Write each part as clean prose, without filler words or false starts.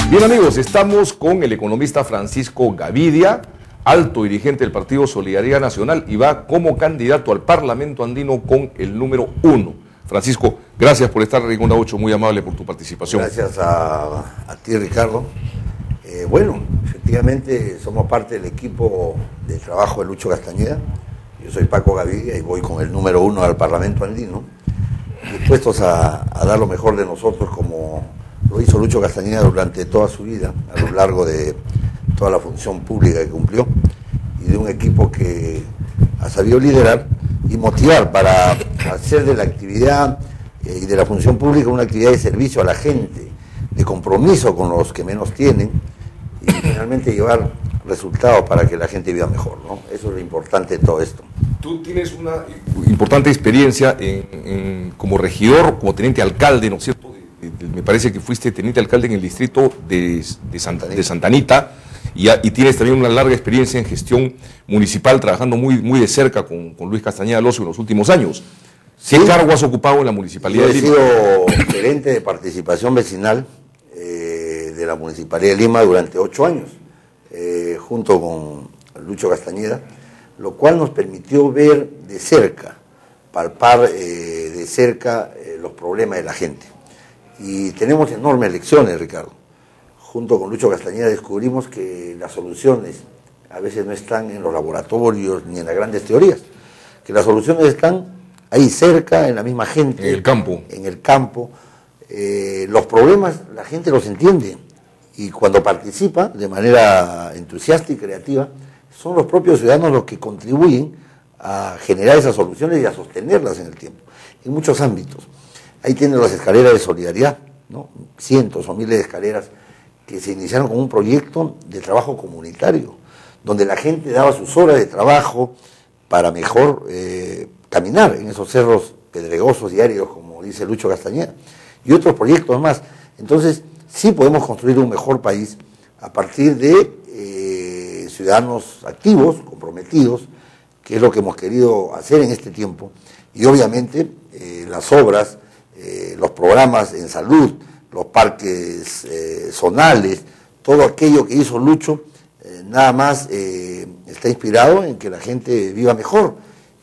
Bien amigos, estamos con el economista Francisco Gavidia, alto dirigente del Partido Solidaridad Nacional y va como candidato al Parlamento Andino con el número 1. Francisco, gracias por estar en Onda 8, muy amable por tu participación. Gracias a ti, Ricardo. Bueno, efectivamente somos parte del equipo de trabajo de Lucho Castañeda. Yo soy Paco Gavidia y voy con el número 1 al Parlamento Andino, dispuestos a dar lo mejor de nosotros como lo hizo Lucho Castañeda durante toda su vida, a lo largo de toda la función pública que cumplió, y de un equipo que ha sabido liderar y motivar para hacer de la actividad y de la función pública una actividad de servicio a la gente, de compromiso con los que menos tienen, y finalmente llevar resultados para que la gente viva mejor, ¿no? Eso es lo importante de todo esto. Tú tienes una importante experiencia como regidor, como teniente alcalde, ¿no es cierto? Me parece que fuiste teniente alcalde en el distrito de Santa Anita y tienes también una larga experiencia en gestión municipal, trabajando muy de cerca con Luis Castañeda Lozo en los últimos años. ¿Qué cargo has ocupado en la Municipalidad de Lima? He sido gerente de participación vecinal de la Municipalidad de Lima durante 8 años, junto con Lucho Castañeda, lo cual nos permitió ver de cerca, palpar de cerca los problemas de la gente. Y tenemos enormes lecciones, Ricardo. Junto con Lucho Castañeda descubrimos que las soluciones a veces no están en los laboratorios ni en las grandes teorías, que las soluciones están ahí cerca, en la misma gente. En el campo. En el campo. Los problemas la gente los entiende y cuando participa de manera entusiasta y creativa, son los propios ciudadanos los que contribuyen a generar esas soluciones y a sostenerlas en el tiempo, en muchos ámbitos. Ahí tienen las escaleras de solidaridad, ¿no? Cientos o miles de escaleras que se iniciaron con un proyecto de trabajo comunitario, donde la gente daba sus horas de trabajo para mejor caminar en esos cerros pedregosos y áridos, como dice Lucho Castañeda, y otros proyectos más. Entonces, sí podemos construir un mejor país a partir de ciudadanos activos, comprometidos, que es lo que hemos querido hacer en este tiempo, y obviamente las obras, los programas en salud, los parques zonales, todo aquello que hizo Lucho, nada más está inspirado en que la gente viva mejor.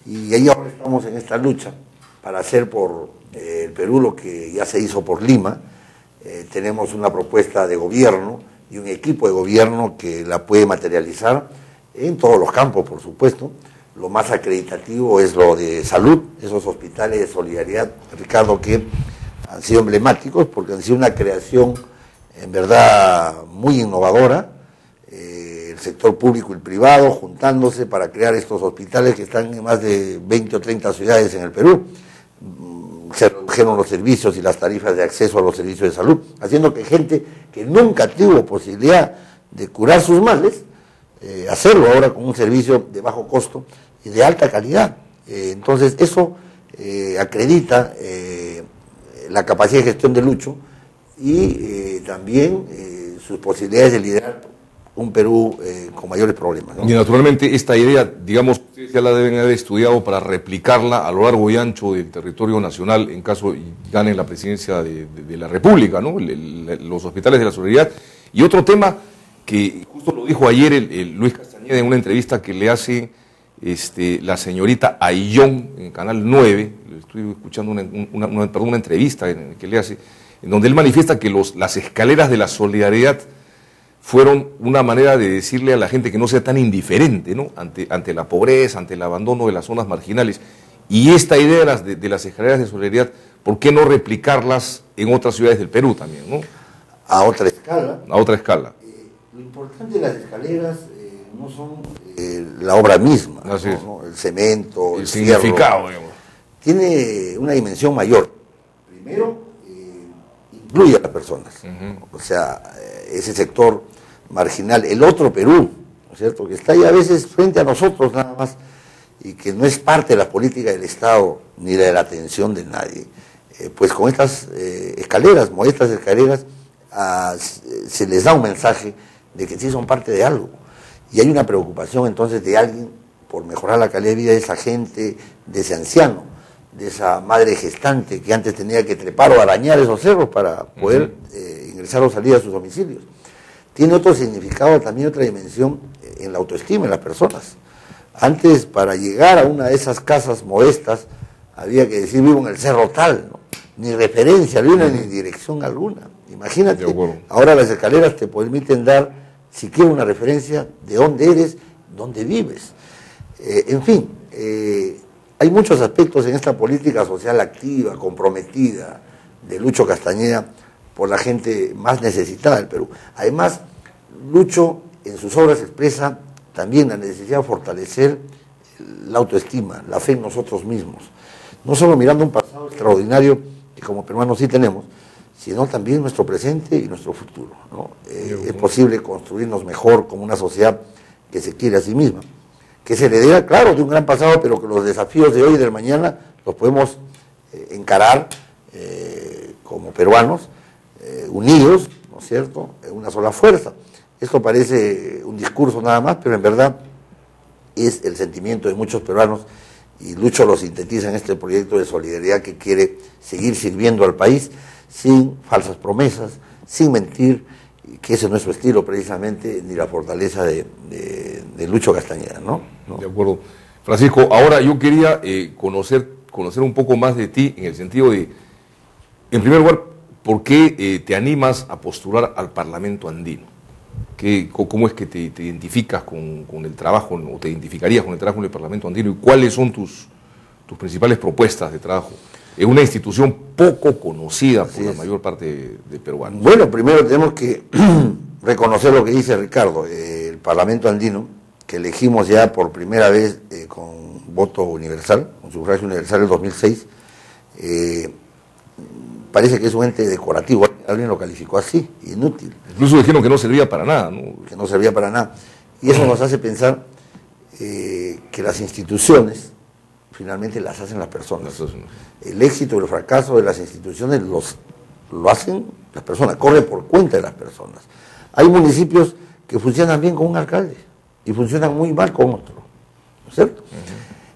Y ahí ahora estamos en esta lucha para hacer por el Perú lo que ya se hizo por Lima. Tenemos una propuesta de gobierno y un equipo de gobierno que la puede materializar en todos los campos, por supuesto. Lo más acreditativo es lo de salud, esos hospitales de solidaridad, Ricardo, que han sido emblemáticos porque han sido una creación en verdad muy innovadora, el sector público y el privado juntándose para crear estos hospitales que están en más de 20 o 30 ciudades en el Perú. Se redujeron los servicios y las tarifas de acceso a los servicios de salud, haciendo que gente que nunca tuvo posibilidad de curar sus males, hacerlo ahora con un servicio de bajo costo y de alta calidad. Entonces eso acredita la capacidad de gestión de Lucho y también sus posibilidades de liderar un Perú con mayores problemas, ¿no? Y naturalmente esta idea, digamos, ustedes ya la deben haber estudiado para replicarla a lo largo y ancho del territorio nacional en caso ganen la presidencia de la República, ¿no? Los hospitales de la solidaridad. Y otro tema que justo lo dijo ayer el Luis Castañeda en una entrevista que le hace la señorita Ayllón en Canal 9, estoy escuchando una entrevista que le hace, en donde él manifiesta que las escaleras de la solidaridad fueron una manera de decirle a la gente que no sea tan indiferente, ¿no? ante la pobreza, ante el abandono de las zonas marginales. Y esta idea de las escaleras de solidaridad, ¿por qué no replicarlas en otras ciudades del Perú también, ¿no? A otra escala. A otra escala. Lo importante de las escaleras no son la obra misma, ¿no? El cemento, el significado, digamos. Tiene una dimensión mayor. Primero, incluye a las personas. O sea, ese sector marginal, el otro Perú, ¿no es cierto?, que está ahí a veces frente a nosotros nada más y que no es parte de la política del Estado ni de la atención de nadie. Pues con estas escaleras, modestas escaleras, se les da un mensaje de que sí son parte de algo. Y hay una preocupación entonces de alguien por mejorar la calidad de vida de esa gente, de ese anciano, de esa madre gestante que antes tenía que trepar o arañar esos cerros para poder ingresar ingresar o salir a sus domicilios. Tiene otro significado, también otra dimensión en la autoestima de las personas. Antes, para llegar a una de esas casas modestas, había que decir vivo en el cerro tal, ¿no? Ni referencia alguna, ni dirección alguna. Imagínate, ahora las escaleras te permiten dar siquiera una referencia de dónde eres, dónde vives. En fin, hay muchos aspectos en esta política social activa, comprometida, de Lucho Castañeda por la gente más necesitada del Perú. Además, Lucho en sus obras expresa también la necesidad de fortalecer la autoestima, la fe en nosotros mismos. No solo mirando un pasado extraordinario que como peruanos sí tenemos, sino también nuestro presente y nuestro futuro, ¿no? Es posible construirnos mejor como una sociedad que se quiere a sí misma, que es heredera, claro, de un gran pasado, pero que los desafíos de hoy y del mañana los podemos encarar como peruanos, unidos, ¿no es cierto?, en una sola fuerza. Esto parece un discurso nada más, pero en verdad es el sentimiento de muchos peruanos, y Lucho lo sintetiza en este proyecto de solidaridad que quiere seguir sirviendo al país sin falsas promesas, sin mentir, que ese no es su estilo precisamente, ni la fortaleza de Lucho Castañeda, ¿no? De acuerdo. Francisco, ahora yo quería conocer un poco más de ti, en el sentido de, en primer lugar, ¿por qué te animas a postular al Parlamento andino? ¿Cómo es que te identificas con el trabajo, o te identificarías con el trabajo en el Parlamento andino, y cuáles son tus principales propuestas de trabajo en una institución poco conocida por la mayor parte de peruanos? Bueno, primero tenemos que reconocer lo que dice Ricardo. El Parlamento andino, que elegimos ya por primera vez con voto universal, con sufragio universal en 2006, parece que es un ente decorativo. Alguien lo calificó así, inútil. Incluso dijeron que no servía para nada, ¿no? Que no servía para nada. Y eso nos hace pensar que las instituciones finalmente las hacen las personas. El éxito y el fracaso de las instituciones lo hacen las personas, corre por cuenta de las personas. Hay municipios que funcionan bien con un alcalde y funcionan muy mal con otro, ¿no es cierto?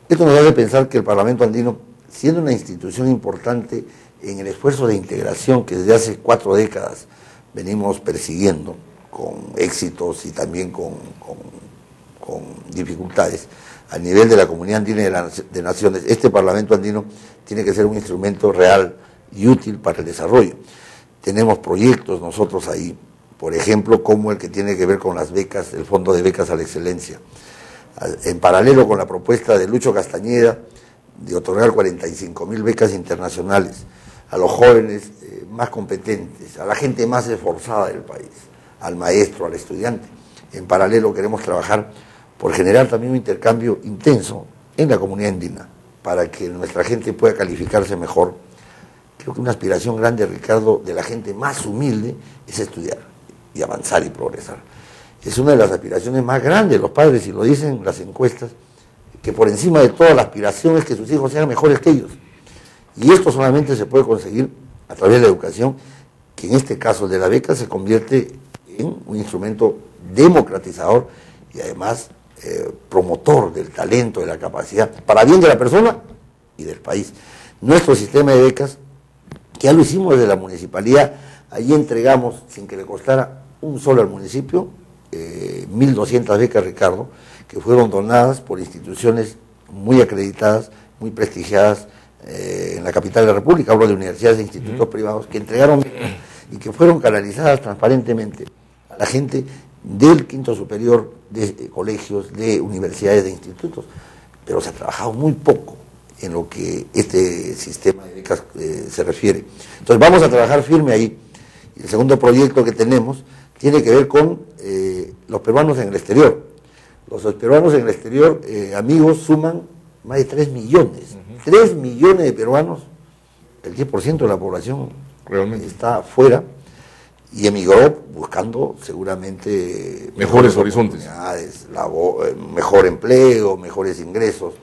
Esto nos hace pensar que el Parlamento andino, siendo una institución importante en el esfuerzo de integración que desde hace 4 décadas venimos persiguiendo, con éxitos y también con dificultades, a nivel de la Comunidad Andina de Naciones, este Parlamento andino tiene que ser un instrumento real y útil para el desarrollo. Tenemos proyectos nosotros ahí, por ejemplo, como el que tiene que ver con las becas, el Fondo de Becas a la Excelencia. En paralelo con la propuesta de Lucho Castañeda de otorgar 45.000 becas internacionales a los jóvenes más competentes, a la gente más esforzada del país, al maestro, al estudiante. En paralelo queremos trabajar por generar también un intercambio intenso en la comunidad andina, para que nuestra gente pueda calificarse mejor. Creo que una aspiración grande, Ricardo, de la gente más humilde es estudiar y avanzar y progresar. Es una de las aspiraciones más grandes de los padres, y lo dicen las encuestas, que por encima de toda la aspiración es que sus hijos sean mejores que ellos. Y esto solamente se puede conseguir a través de la educación, que en este caso el de la beca se convierte en un instrumento democratizador y además promotor del talento, de la capacidad, para bien de la persona y del país. Nuestro sistema de becas, que ya lo hicimos desde la municipalidad, allí entregamos, sin que le costara un solo al municipio, 1.200 becas, Ricardo, que fueron donadas por instituciones muy acreditadas, muy prestigiadas en la capital de la República. Hablo de universidades e institutos privados que entregaron becas y que fueron canalizadas transparentemente a la gente del quinto superior, de colegios, de universidades, de institutos. Pero se ha trabajado muy poco en lo que este sistema de becas se refiere. Entonces vamos a trabajar firme ahí. Y el segundo proyecto que tenemos tiene que ver con los peruanos en el exterior. Los peruanos en el exterior, amigos, suman más de 3 millones. 3 millones de peruanos, el 10% de la población realmente está afuera y emigró buscando seguramente mejores horizontes, mejor empleo, mejores ingresos.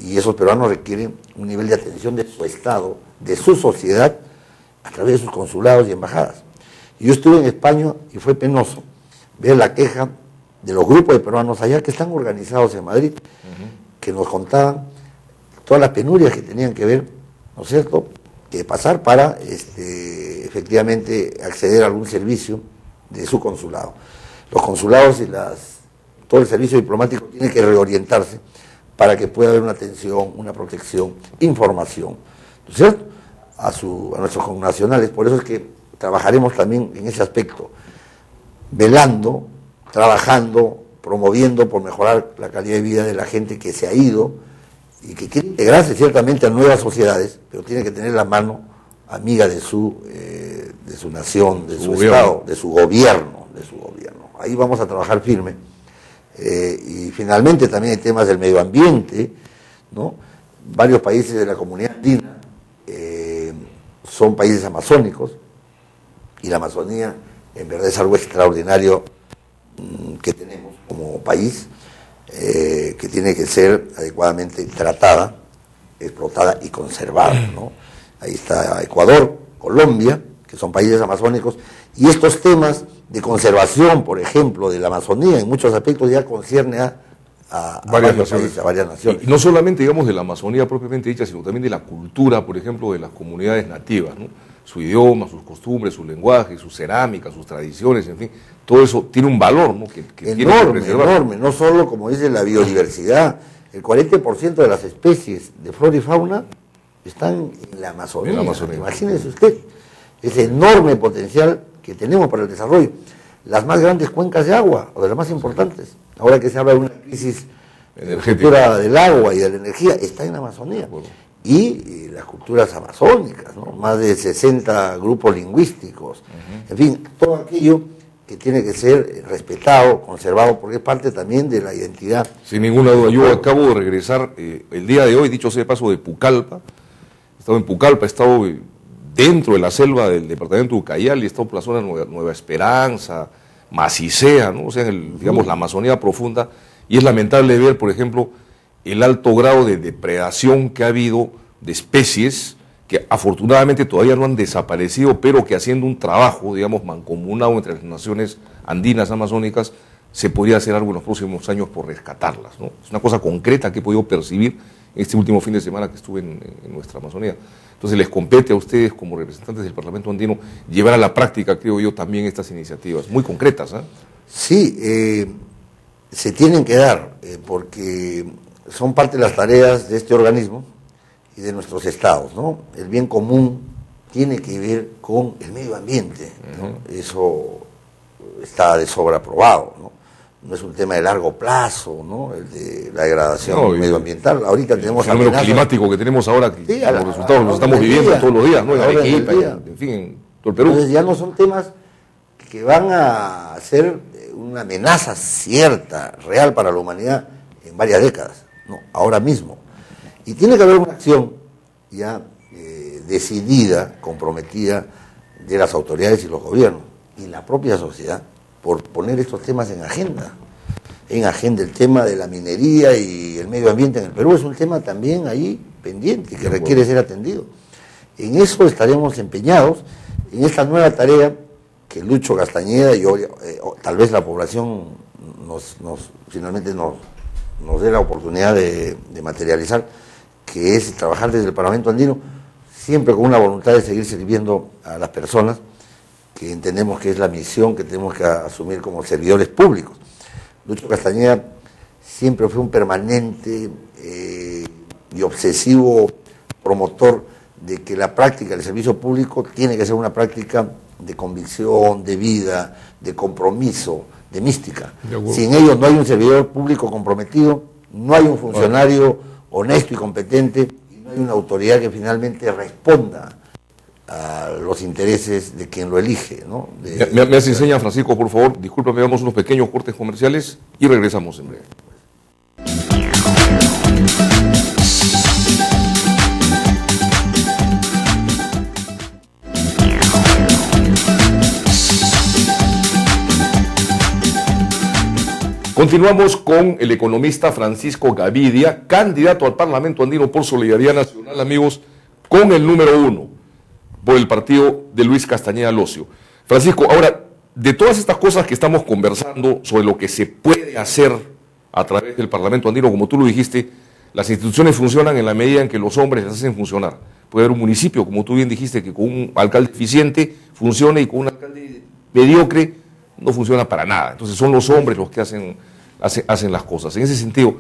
Y esos peruanos requieren un nivel de atención de su Estado, de su sociedad, a través de sus consulados y embajadas. Y yo estuve en España y fue penoso ver la queja de los grupos de peruanos allá que están organizados en Madrid, que nos contaban todas las penurias que tenían que ver, ¿no es cierto?, que pasar para efectivamente acceder a algún servicio de su consulado. Los consulados y todo el servicio diplomático tiene que reorientarse para que pueda haber una atención, una protección, información, ¿no es cierto?, a nuestros connacionales. Por eso es que trabajaremos también en ese aspecto, velando, trabajando, promoviendo por mejorar la calidad de vida de la gente que se ha ido y que quiere integrarse ciertamente a nuevas sociedades, pero tiene que tener la mano amiga de su nación, de su Estado, de su gobierno. Ahí vamos a trabajar firme. Y finalmente también hay temas del medio ambiente, ¿no? Varios países de la comunidad andina son países amazónicos, y la Amazonía en verdad es algo extraordinario que tenemos como país, que tiene que ser adecuadamente tratada, explotada y conservada, ¿no? Ahí está Ecuador, Colombia, que son países amazónicos, y estos temas de conservación, por ejemplo, de la Amazonía, en muchos aspectos ya concierne a varios países, a varias naciones. Y no solamente, digamos, de la Amazonía propiamente dicha, sino también de la cultura, por ejemplo, de las comunidades nativas, ¿no? Su idioma, sus costumbres, su lenguaje, su cerámica, sus tradiciones, en fin, todo eso tiene un valor, ¿no?, que enorme, enorme, no solo, como dice, la biodiversidad. El 40% de las especies de flora y fauna están en la Amazonía. Imagínese usted ese enorme potencial que tenemos para el desarrollo. Las más grandes cuencas de agua, o de las más importantes, ahora que se habla de una crisis energética del agua y de la energía, está en la Amazonía. Bueno. Y las culturas amazónicas, ¿no? Más de 60 grupos lingüísticos, en fin, todo aquello que tiene que ser respetado, conservado, porque es parte también de la identidad. Sin ninguna duda. Yo acabo de regresar el día de hoy, dicho sea de paso, de Pucallpa. He estado en Pucallpa, he estado dentro de la selva del departamento de Ucayali, he estado por la zona de Nueva Esperanza, Macicea, ¿no? O sea, digamos, la Amazonía profunda, y es lamentable ver, por ejemplo, el alto grado de depredación que ha habido de especies que afortunadamente todavía no han desaparecido, pero que haciendo un trabajo, digamos, mancomunado entre las naciones andinas amazónicas, se podría hacer algo en los próximos años por rescatarlas, ¿no? Es una cosa concreta que he podido percibir este último fin de semana que estuve en nuestra Amazonía. Entonces les compete a ustedes, como representantes del Parlamento andino, llevar a la práctica, creo yo, también estas iniciativas, muy concretas, ¿eh? Sí, se tienen que dar, porque son parte de las tareas de este organismo y de nuestros estados, ¿no? El bien común tiene que ver con el medio ambiente, ¿no? Eso está de sobra probado, ¿no? No es un tema de largo plazo, ¿no?, el de la degradación medioambiental. Ahorita tenemos el fenómeno climático que tenemos ahora, que sí, los resultados los estamos viviendo todos los días, ¿no? En Arequipa, en fin, en todo el Perú. Entonces ya no son temas que van a ser una amenaza cierta, real para la humanidad en varias décadas, no, ahora mismo. Y tiene que haber una acción ya decidida, comprometida de las autoridades y los gobiernos y la propia sociedad por poner estos temas en agenda. El tema de la minería y el medio ambiente en el Perú es un tema también ahí pendiente, que requiere ser atendido. En eso estaremos empeñados, en esta nueva tarea que Lucho Castañeda y tal vez la población finalmente nos dé la oportunidad de materializar, que es trabajar desde el Parlamento andino, siempre con una voluntad de seguir sirviendo a las personas, que entendemos que es la misión que tenemos que asumir como servidores públicos. Lucho Castañeda siempre fue un permanente y obsesivo promotor de que la práctica del servicio público tiene que ser una práctica de convicción, de vida, de compromiso, de mística. Sin ello no hay un servidor público comprometido, no hay un funcionario honesto y competente, y no hay una autoridad que finalmente responda a los intereses de quien lo elige, ¿no? Me hace seña, Francisco, por favor, discúlpame, damos unos pequeños cortes comerciales y regresamos en breve. Continuamos con el economista Francisco Gavidia, candidato al Parlamento andino por Solidaridad Nacional, amigos, con el número 1. Por el partido de Luis Castañeda Locio. Francisco, ahora, de todas estas cosas que estamos conversando sobre lo que se puede hacer a través del Parlamento andino, como tú lo dijiste, las instituciones funcionan en la medida en que los hombres las hacen funcionar. puede haber un municipio, como tú bien dijiste, que con un alcalde eficiente funcione y con un alcalde mediocre no funciona para nada. Entonces son los hombres los que hacen las cosas. En ese sentido,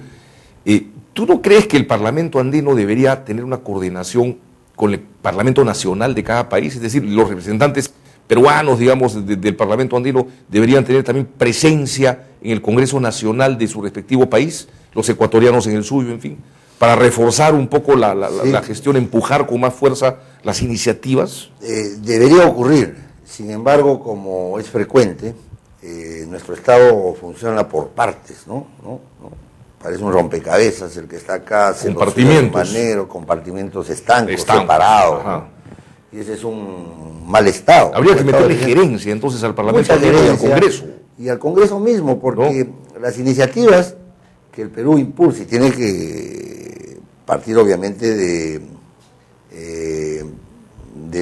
¿tú no crees que el Parlamento andino debería tener una coordinación con el Parlamento nacional de cada país? Es decir, los representantes peruanos, digamos, del Parlamento andino deberían tener también presencia en el Congreso Nacional de su respectivo país, los ecuatorianos en el suyo, en fin, para reforzar un poco la gestión, empujar con más fuerza las iniciativas. Debería ocurrir. Sin embargo, como es frecuente, nuestro Estado funciona por partes, ¿no? Parece un rompecabezas el que está acá, compartimentos estancos, separados, ¿no? Y ese es un mal Estado. Habría que meterle gerencia entonces al Parlamento y al Congreso. Y al Congreso mismo, porque las iniciativas que el Perú impulsa, y tiene que partir obviamente de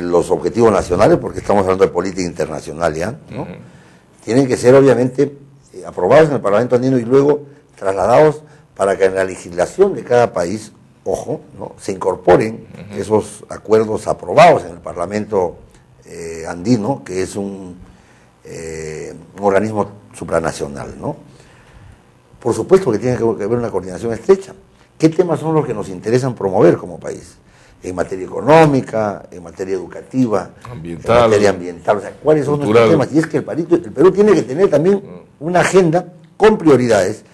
los objetivos nacionales, porque estamos hablando de política internacional ya, ¿no? Tienen que ser obviamente aprobados en el Parlamento andino y luego trasladados para que en la legislación de cada país, ojo, ¿no?, se incorporen esos acuerdos aprobados en el Parlamento andino, que es un organismo supranacional, ¿no? Por supuesto que tiene que haber una coordinación estrecha. ¿Qué temas son los que nos interesan promover como país? En materia económica, en materia educativa, ambiental, en materia ambiental, o sea, ¿cuáles son nuestros temas? Y es que el Perú tiene que tener también una agenda con prioridades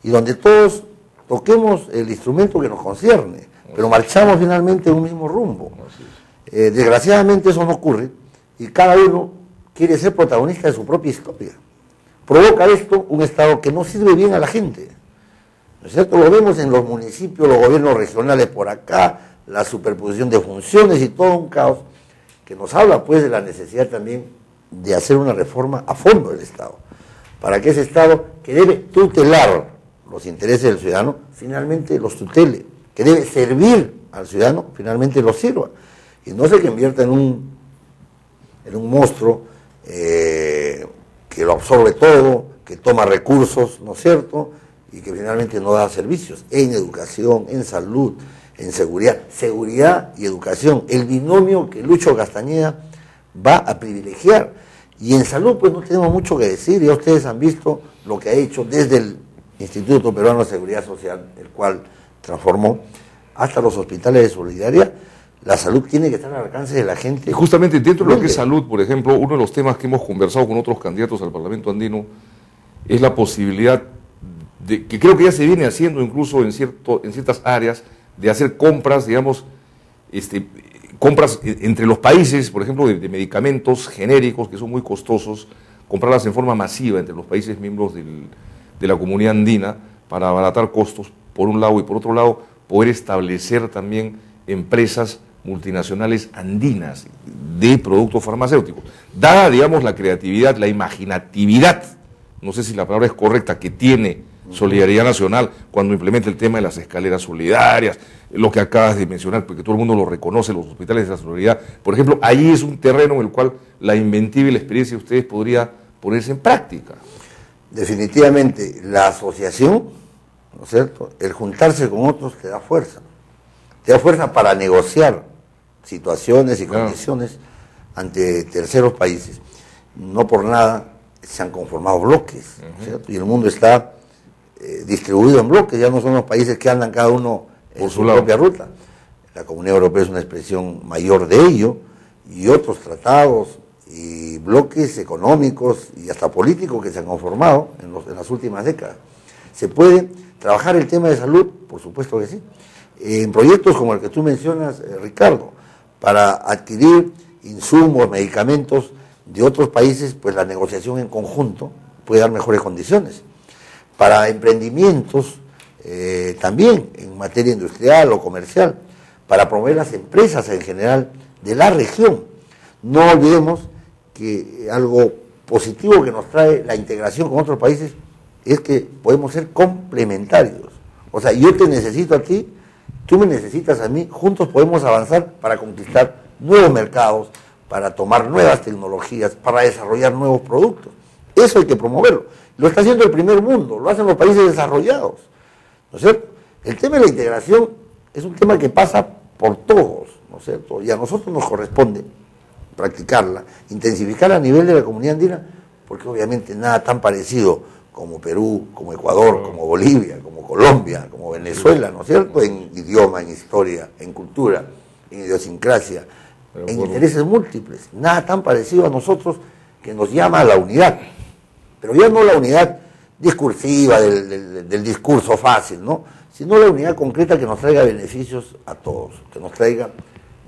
y donde todos toquemos el instrumento que nos concierne, pero marchamos finalmente en un mismo rumbo. Desgraciadamente eso no ocurre y cada uno quiere ser protagonista de su propia historia. Provoca esto un Estado que no sirve bien a la gente, ¿no es cierto? Lo vemos en los municipios, los gobiernos regionales por acá, la superposición de funciones y todo un caos que nos habla pues de la necesidad también de hacer una reforma a fondo del Estado, para que ese Estado que debe tutelar los intereses del ciudadano, finalmente los tutele, que debe servir al ciudadano, finalmente los sirva, y no se convierta en un monstruo que lo absorbe todo, que toma recursos, ¿no es cierto?, y que finalmente no da servicios en educación, en salud, en seguridad y educación, el binomio que Lucho Castañeda va a privilegiar. Y en salud pues no tenemos mucho que decir, ya ustedes han visto lo que ha hecho desde el Instituto Peruano de Seguridad Social, el cual transformó, hasta los hospitales de solidaridad. La salud tiene que estar al alcance de la gente. Y justamente dentro de lo que es salud, por ejemplo, uno de los temas que hemos conversado con otros candidatos al Parlamento andino es la posibilidad de, que creo que ya se viene haciendo incluso en ciertas áreas, de hacer compras, digamos, compras entre los países, por ejemplo, de medicamentos genéricos que son muy costosos, comprarlas en forma masiva entre los países miembros de la comunidad andina para abaratar costos, por un lado, y por otro lado, poder establecer también empresas multinacionales andinas de productos farmacéuticos. Dada, digamos, la creatividad, la imaginatividad, no sé si la palabra es correcta, que tiene Solidaridad Nacional cuando implementa el tema de las escaleras solidarias, lo que acabas de mencionar, porque todo el mundo lo reconoce, los hospitales de la solidaridad, por ejemplo, ahí es un terreno en el cual la inventiva y la experiencia de ustedes podría ponerse en práctica. Definitivamente, la asociación, ¿no es cierto?, el juntarse con otros te da fuerza para negociar situaciones y condiciones ante terceros países. No por nada se han conformado bloques, ¿cierto? Y el mundo está distribuido en bloques, ya no son los países que andan cada uno en su propia ruta. La Comunidad Europea es una expresión mayor de ello, y otros tratados y bloques económicos y hasta políticos que se han conformado en las últimas décadas. ¿Se puede trabajar el tema de salud? Por supuesto que sí. En proyectos como el que tú mencionas, Ricardo, para adquirir insumos, medicamentos de otros países, pues la negociación en conjunto puede dar mejores condiciones. Para emprendimientos, también en materia industrial o comercial, para promover las empresas en general de la región. No olvidemos que algo positivo que nos trae la integración con otros países es que podemos ser complementarios. O sea, yo te necesito a ti, tú me necesitas a mí, juntos podemos avanzar para conquistar nuevos mercados, para tomar nuevas tecnologías, para desarrollar nuevos productos. Eso hay que promoverlo. Lo está haciendo el primer mundo, lo hacen los países desarrollados, ¿no es cierto? El tema de la integración es un tema que pasa por todos, ¿no es cierto? Y a nosotros nos corresponde practicarla, intensificarla a nivel de la comunidad andina, porque obviamente nada tan parecido como Perú, como Ecuador, como Bolivia, como Colombia, como Venezuela, ¿no es cierto? En idioma, en historia, en cultura, en idiosincrasia, en intereses múltiples. Nada tan parecido a nosotros que nos llama a la unidad. Pero ya no la unidad discursiva del discurso fácil, ¿no? Sino la unidad concreta que nos traiga beneficios a todos, que nos traiga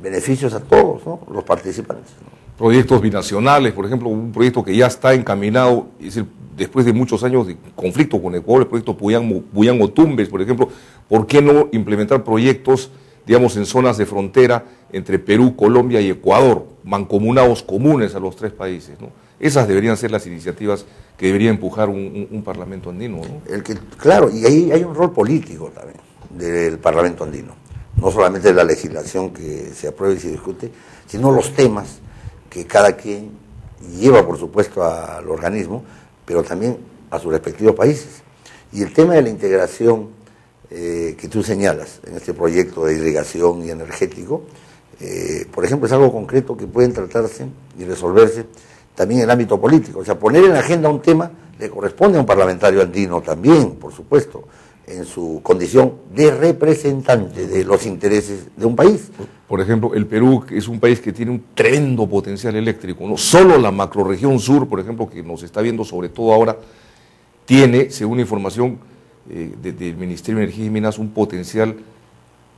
beneficios a todos, ¿no? Los participantes, ¿no? Proyectos binacionales, por ejemplo, un proyecto que ya está encaminado, es decir, después de muchos años de conflicto con Ecuador, el proyecto Puyango-Tumbes, por ejemplo, ¿por qué no implementar proyectos, digamos, en zonas de frontera entre Perú, Colombia y Ecuador, mancomunados comunes a los tres países, ¿no? Esas deberían ser las iniciativas que debería empujar un Parlamento andino, ¿no? Claro, y ahí hay un rol político también del Parlamento andino, no solamente de la legislación que se aprueba y se discute, sino los temas que cada quien lleva, por supuesto, al organismo, pero también a sus respectivos países. Y el tema de la integración que tú señalas en este proyecto de irrigación y energético, por ejemplo, es algo concreto que pueden tratarse y resolverse también en el ámbito político. O sea, poner en la agenda un tema le corresponde a un parlamentario andino también, por supuesto, en su condición de representante de los intereses de un país. Por ejemplo, el Perú es un país que tiene un tremendo potencial eléctrico, ¿no? Solo la macrorregión sur, por ejemplo, que nos está viendo sobre todo ahora, tiene, según información del Ministerio de Energía y Minas, un potencial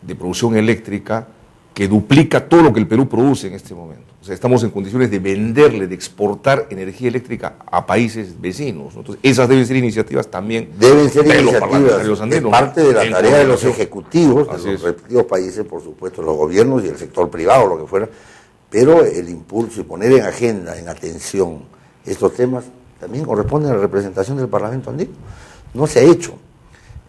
de producción eléctrica que duplica todo lo que el Perú produce en este momento. O sea, estamos en condiciones de venderle, de exportar energía eléctrica a países vecinos, ¿no? Entonces, esas deben ser iniciativas también. Deben ser iniciativas andinos, de parte de la tarea de los ejecutivos Así de los es. respectivos países, por supuesto, los gobiernos y el sector privado, lo que fuera, pero el impulso y poner en agenda, en atención, estos temas también corresponde a la representación del Parlamento andino. No se ha hecho.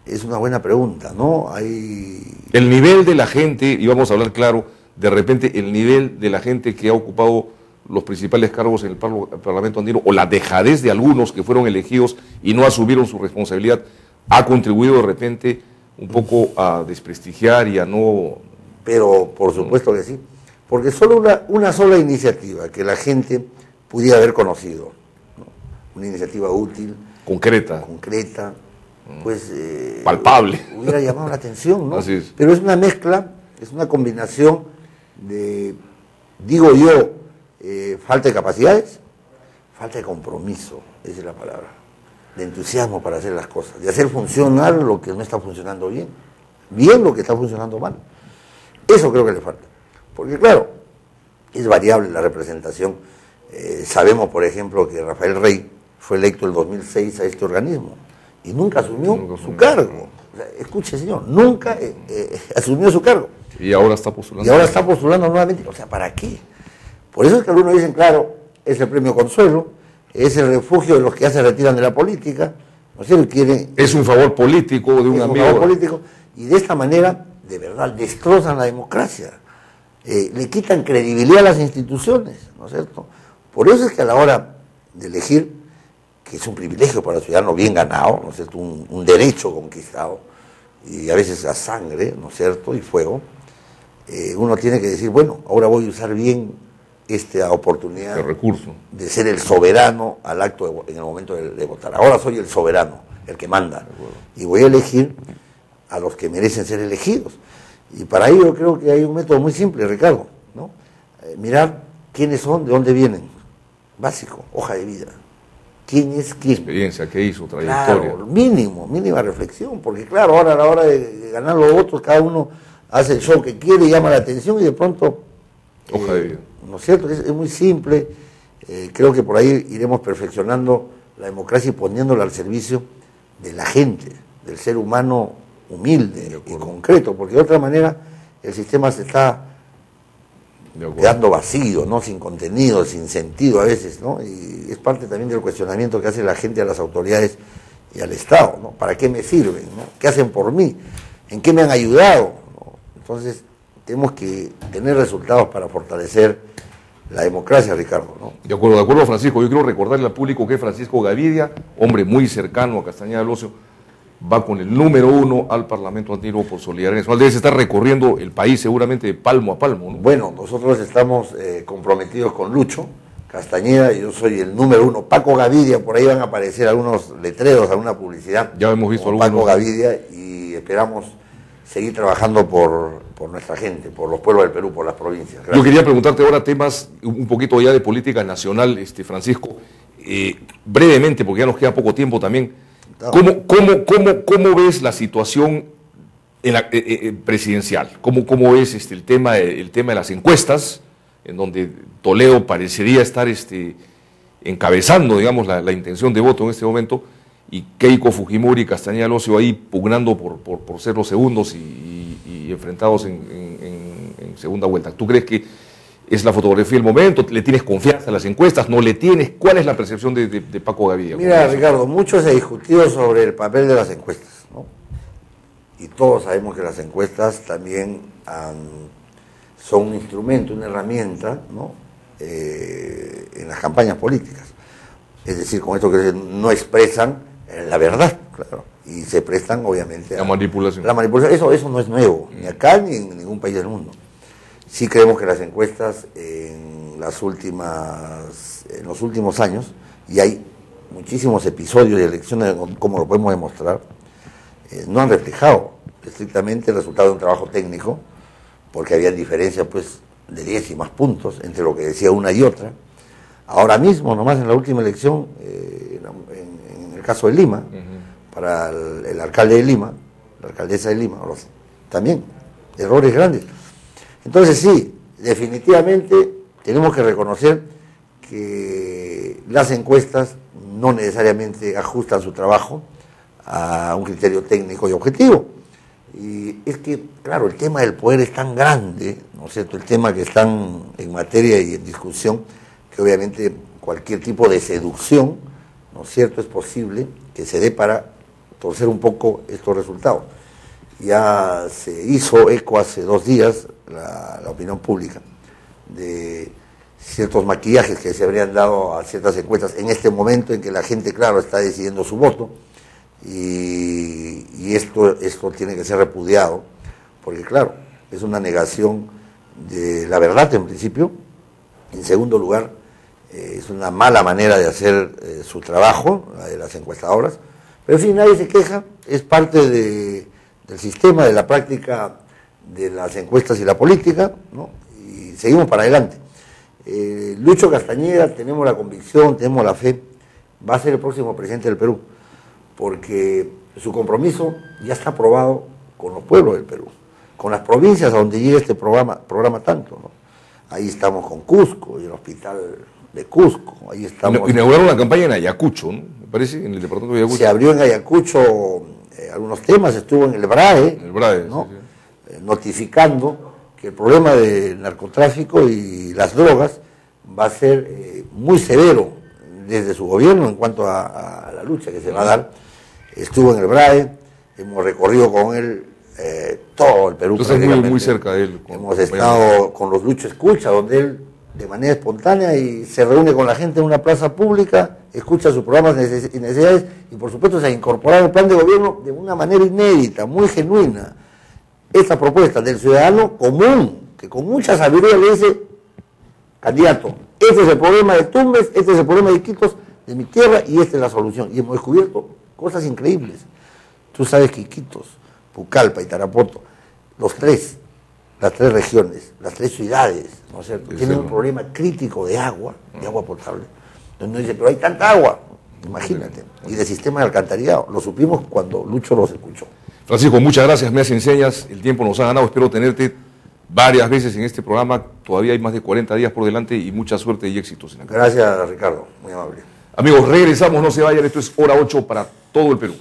Es una buena pregunta, ¿no? El nivel de la gente, y vamos a hablar claro, de repente el nivel de la gente que ha ocupado los principales cargos en el Parlamento andino, o la dejadez de algunos que fueron elegidos y no asumieron su responsabilidad, ha contribuido de repente un poco a desprestigiar y a no... Pero por supuesto que sí, porque solo una sola iniciativa que la gente pudiera haber conocido, ¿no? Una iniciativa útil, concreta, pues palpable, hubiera llamado la atención, ¿no? Así es. Pero es una mezcla, es una combinación de, digo yo, falta de capacidades, falta de compromiso, esa es la palabra, de entusiasmo para hacer las cosas, de hacer funcionar lo que no está funcionando bien lo que está funcionando mal. Eso creo que le falta, porque claro, es variable la representación. Sabemos, por ejemplo, que Rafael Rey fue electo en el 2006 a este organismo y nunca asumió su cargo. O sea, escuche, señor, nunca asumió su cargo. Y ahora está postulando. Y ahora está postulando nuevamente. O sea, ¿para qué? Por eso es que algunos dicen, claro, es el premio Consuelo, es el refugio de los que ya se retiran de la política, ¿no es cierto? Es un favor político de un amigo. Un favor político, y de esta manera, de verdad, destrozan la democracia, le quitan credibilidad a las instituciones, ¿no es cierto? Por eso es que a la hora de elegir, que es un privilegio para el ciudadano bien ganado, ¿no es cierto? Un derecho conquistado, y a veces a sangre, ¿no es cierto? Y fuego, uno tiene que decir, bueno, ahora voy a usar bien esta oportunidad el recurso de ser el soberano al acto en el momento de votar. Ahora soy el soberano, el que manda, y voy a elegir a los que merecen ser elegidos. Y para ello yo creo que hay un método muy simple, Ricardo, ¿no? Mirar quiénes son, de dónde vienen. Básico, hoja de vida. ¿Quién es quién? Experiencia, qué hizo, trayectoria. Claro, mínima reflexión, porque claro, ahora a la hora de ganar los votos, cada uno hace el show que quiere, llama la atención y de pronto... Hoja de vida. ¿No es cierto? Es muy simple. Creo que por ahí iremos perfeccionando la democracia y poniéndola al servicio de la gente, del ser humano humilde y concreto, porque de otra manera el sistema se está quedando vacío, ¿no? Sin contenido, sin sentido a veces, ¿no? Y es parte también del cuestionamiento que hace la gente a las autoridades y al Estado, ¿no? ¿Para qué me sirven? ¿No? ¿Qué hacen por mí? ¿En qué me han ayudado? ¿No? Entonces tenemos que tener resultados para fortalecer la democracia, Ricardo, ¿no? De acuerdo, Francisco. Yo quiero recordarle al público que Francisco Gavidia, hombre muy cercano a Castañeda del Ocio, va con el número 1 al Parlamento Andino por Solidaridad Nacional. Debes estar recorriendo el país seguramente de palmo a palmo, ¿no? Bueno, nosotros estamos comprometidos con Lucho Castañeda, yo soy el número 1. Paco Gavidia, por ahí van a aparecer algunos letreros, alguna publicidad. Ya hemos visto algunos. Paco Gavidia, y esperamos seguir trabajando por nuestra gente, por los pueblos del Perú, por las provincias. Gracias. Yo quería preguntarte ahora temas un poquito ya de política nacional, Francisco, brevemente, porque ya nos queda poco tiempo también. ¿Cómo ves la situación presidencial? ¿Cómo ves el tema de las encuestas, en donde Toledo parecería estar encabezando, digamos, la intención de voto en este momento, y Keiko Fujimori y Castañeda Alonso ahí pugnando por ser los segundos y enfrentados en segunda vuelta? ¿Tú crees que es la fotografía del momento? ¿Le tienes confianza a las encuestas? ¿No le tienes? ¿Cuál es la percepción de Paco Gavidia? Mira, Ricardo, mucho se ha discutido sobre el papel de las encuestas, ¿no? Y todos sabemos que las encuestas también son un instrumento, una herramienta, ¿no? En las campañas políticas. Es decir, con esto que no expresan la verdad, claro, y se prestan obviamente a la manipulación. La manipulación, eso no es nuevo, ni acá ni en ningún país del mundo. Sí creemos que las encuestas en los últimos años, y hay muchísimos episodios de elecciones, como lo podemos demostrar, no han reflejado estrictamente el resultado de un trabajo técnico, porque había diferencias pues de 10 y más puntos entre lo que decía una y otra. Ahora mismo, nomás en la última elección, en el caso de Lima, para el alcalde de Lima, la alcaldesa de Lima, también errores grandes. Entonces sí, definitivamente tenemos que reconocer que las encuestas no necesariamente ajustan su trabajo a un criterio técnico y objetivo. Y es que, claro, el tema del poder es tan grande, ¿no es cierto?, el tema que están en materia y en discusión, que obviamente cualquier tipo de seducción, ¿no es cierto?, es posible que se dé para torcer un poco estos resultados. Ya se hizo eco hace 2 días la opinión pública de ciertos maquillajes que se habrían dado a ciertas encuestas en este momento en que la gente, claro, está decidiendo su voto, y esto tiene que ser repudiado, porque claro, es una negación de la verdad en principio. En segundo lugar, es una mala manera de hacer su trabajo, la de las encuestadoras, pero en fin, nadie se queja, es parte del sistema, de la práctica de las encuestas y la política, ¿no? Y seguimos para adelante. Lucho Castañeda, tenemos la convicción, tenemos la fe, va a ser el próximo presidente del Perú, porque su compromiso ya está aprobado con los pueblos del Perú, con las provincias a donde llega este programa tanto, ¿no? Ahí estamos con Cusco y el hospital de Cusco, ahí estamos. Inauguraron una campaña en Ayacucho, ¿no? Me parece, en el departamento de Ayacucho. Se abrió en Ayacucho algunos temas, estuvo en el BRAE, ¿no? Sí, sí. Notificando que el problema del narcotráfico y las drogas va a ser muy severo desde su gobierno en cuanto a la lucha que se va a dar. Estuvo en el BRAE, hemos recorrido con él todo el Perú. Entonces muy cerca de él. Hemos estado con los Lucho Escucha, donde él de manera espontánea y se reúne con la gente en una plaza pública, escucha sus programas y necesidades, y por supuesto se ha incorporado al plan de gobierno de una manera inédita, muy genuina. Esta propuesta del ciudadano común, que con mucha sabiduría le dice: candidato, este es el problema de Tumbes, este es el problema de Iquitos, de mi tierra, y esta es la solución. Y hemos descubierto cosas increíbles. Tú sabes que Iquitos, Pucallpa y Tarapoto, las tres regiones, las 3 ciudades, ¿no es cierto?, tienen un problema crítico de agua potable. Entonces uno dice: pero hay tanta agua, imagínate, y de sistema de alcantarillado. Lo supimos cuando Lucho los escuchó. Francisco, muchas gracias, me haces señas, el tiempo nos ha ganado, espero tenerte varias veces en este programa, todavía hay más de 40 días por delante, y mucha suerte y éxitos. Gracias, Ricardo, muy amable. Amigos, regresamos, no se vayan, esto es Hora 8 para todo el Perú.